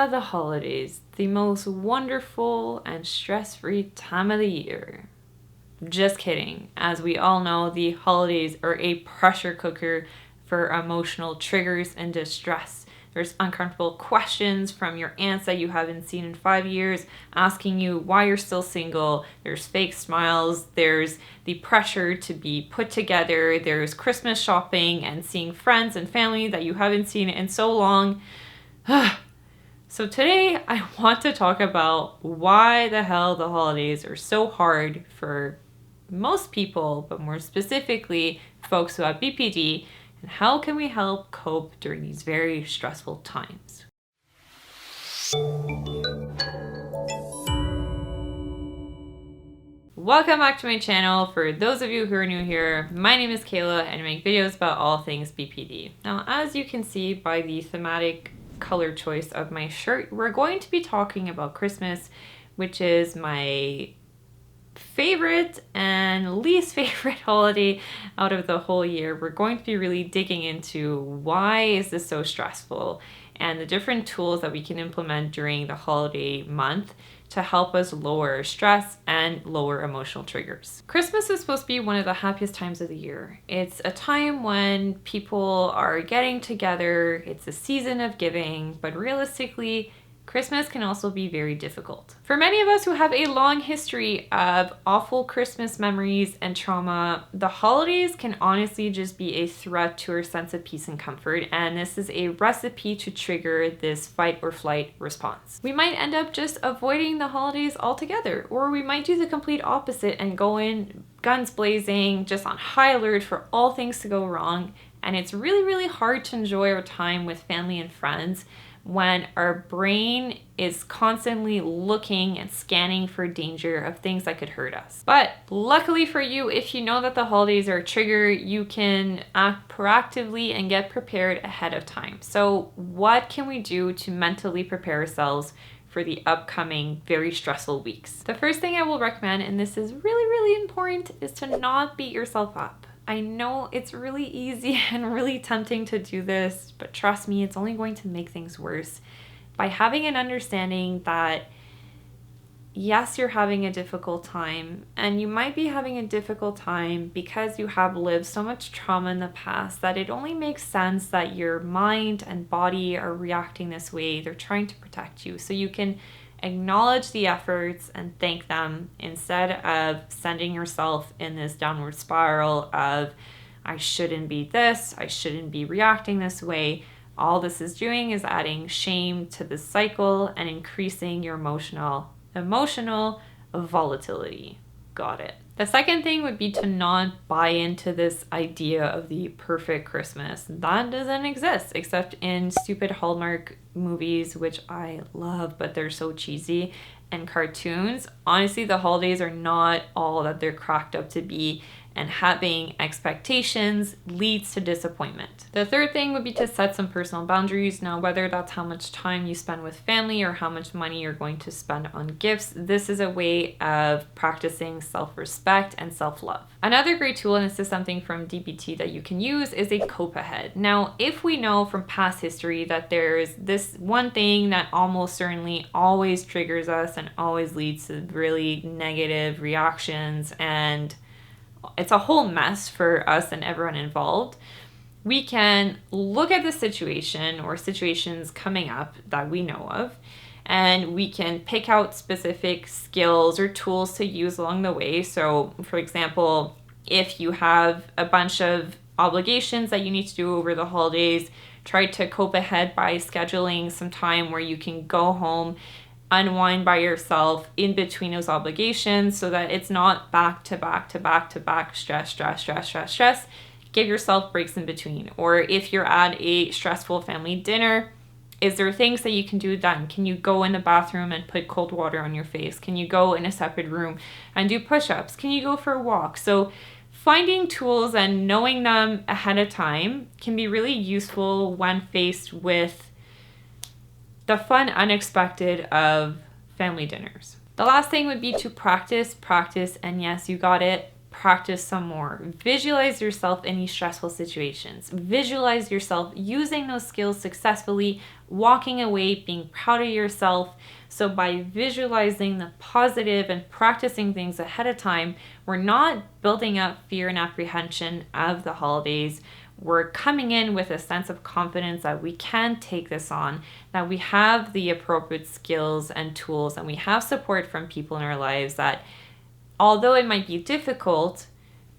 The holidays, the most wonderful and stress-free time of the year. Just kidding. As we all know, the holidays are a pressure cooker for emotional triggers and distress. There's uncomfortable questions from your aunts that you haven't seen in 5 years, asking you why you're still single. There's fake smiles. There's the pressure to be put together. There's Christmas shopping and seeing friends and family that you haven't seen in so long. So today I want to talk about why the hell the holidays are so hard for most people, but more specifically folks who have BPD, and how can we help cope during these very stressful times. Welcome back to my channel. For those of you who are new here, my name is Kayla and I make videos about all things BPD. Now, as you can see by the thematic color choice of my shirt, we're going to be talking about Christmas, which is my favorite and least favorite holiday out of the whole year. We're going to be really digging into why is this so stressful and the different tools that we can implement during the holiday month to help us lower stress and lower emotional triggers. Christmas is supposed to be one of the happiest times of the year. It's a time when people are getting together, it's a season of giving, but realistically, Christmas can also be very difficult. For many of us who have a long history of awful Christmas memories and trauma, the holidays can honestly just be a threat to our sense of peace and comfort, and this is a recipe to trigger this fight or flight response. We might end up just avoiding the holidays altogether, or we might do the complete opposite and go in guns blazing, just on high alert for all things to go wrong, and it's really, really hard to enjoy our time with family and friends when our brain is constantly looking and scanning for danger of things that could hurt us. But luckily for you, if you know that the holidays are a trigger, you can act proactively and get prepared ahead of time. So what can we do to mentally prepare ourselves for the upcoming very stressful weeks? The first thing I will recommend, and this is really, really important, is to not beat yourself up. I know it's really easy and really tempting to do this, but trust me, it's only going to make things worse. By having an understanding that, yes, you're having a difficult time, and you might be having a difficult time because you have lived so much trauma in the past that it only makes sense that your mind and body are reacting this way. They're trying to protect you. So you can acknowledge the efforts and thank them instead of sending yourself in this downward spiral of, I shouldn't be this, I shouldn't be reacting this way. All this is doing is adding shame to the cycle and increasing your emotional volatility. Got it. The second thing would be to not buy into this idea of the perfect Christmas. That doesn't exist except in stupid Hallmark movies, which I love, but they're so cheesy, and cartoons. Honestly, the holidays are not all that they're cracked up to be, and having expectations leads to disappointment. The third thing would be to set some personal boundaries. Now, whether that's how much time you spend with family or how much money you're going to spend on gifts, this is a way of practicing self-respect and self-love. Another great tool, and this is something from DBT that you can use, is a cope ahead. Now, if we know from past history that there's this one thing that almost certainly always triggers us and always leads to really negative reactions, and it's a whole mess for us and everyone involved, we can look at the situation or situations coming up that we know of, and we can pick out specific skills or tools to use along the way. So, for example, if you have a bunch of obligations that you need to do over the holidays, try to cope ahead by scheduling some time where you can go home, unwind by yourself in between those obligations so that it's not back to back to back to back stress. Give yourself breaks in between. Or if you're at a stressful family dinner, is there things that you can do then? Can you go in the bathroom and put cold water on your face? Can you go in a separate room and do push-ups? Can you go for a walk? So finding tools and knowing them ahead of time can be really useful when faced with the fun unexpected of family dinners. The last thing would be to practice, and yes, you got it, practice some more. Visualize yourself in these stressful situations. Visualize yourself using those skills successfully, walking away, being proud of yourself. So by visualizing the positive and practicing things ahead of time, we're not building up fear and apprehension of the holidays. We're coming in with a sense of confidence that we can take this on, that we have the appropriate skills and tools, and we have support from people in our lives that, although it might be difficult,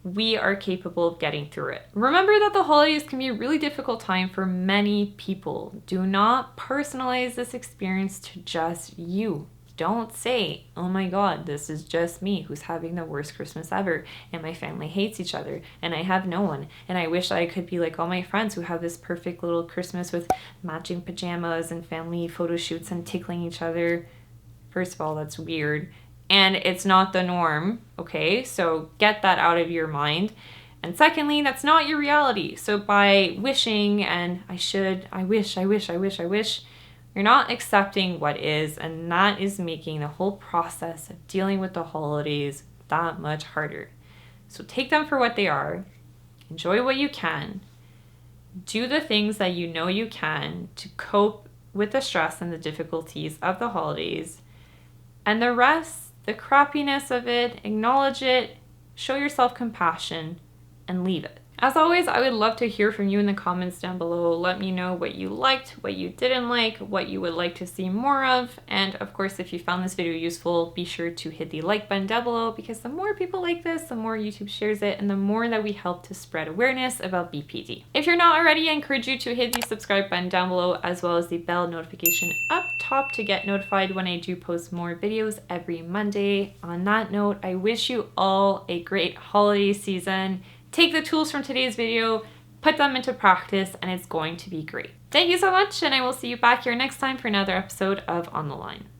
we are capable of getting through it. Remember that the holidays can be a really difficult time for many people. Do not personalize this experience to just you. Don't say, oh my God, this is just me who's having the worst Christmas ever, and my family hates each other, and I have no one, and I wish I could be like all my friends who have this perfect little Christmas with matching pajamas and family photo shoots and tickling each other. First of all, that's weird, and it's not the norm, okay? So get that out of your mind. And secondly, that's not your reality. So by wishing and I wish, you're not accepting what is, and that is making the whole process of dealing with the holidays that much harder. So take them for what they are. Enjoy what you can. Do the things that you know you can to cope with the stress and the difficulties of the holidays. And the rest, the crappiness of it, acknowledge it, show yourself compassion, and leave it. As always, I would love to hear from you in the comments down below. Let me know what you liked, what you didn't like, what you would like to see more of. And of course, if you found this video useful, be sure to hit the like button down below, because the more people like this, the more YouTube shares it, and the more that we help to spread awareness about BPD. If you're not already, I encourage you to hit the subscribe button down below, as well as the bell notification up top to get notified when I do post more videos every Monday. On that note, I wish you all a great holiday season. Take the tools from today's video, put them into practice, and it's going to be great. Thank you so much, and I will see you back here next time for another episode of On the Line.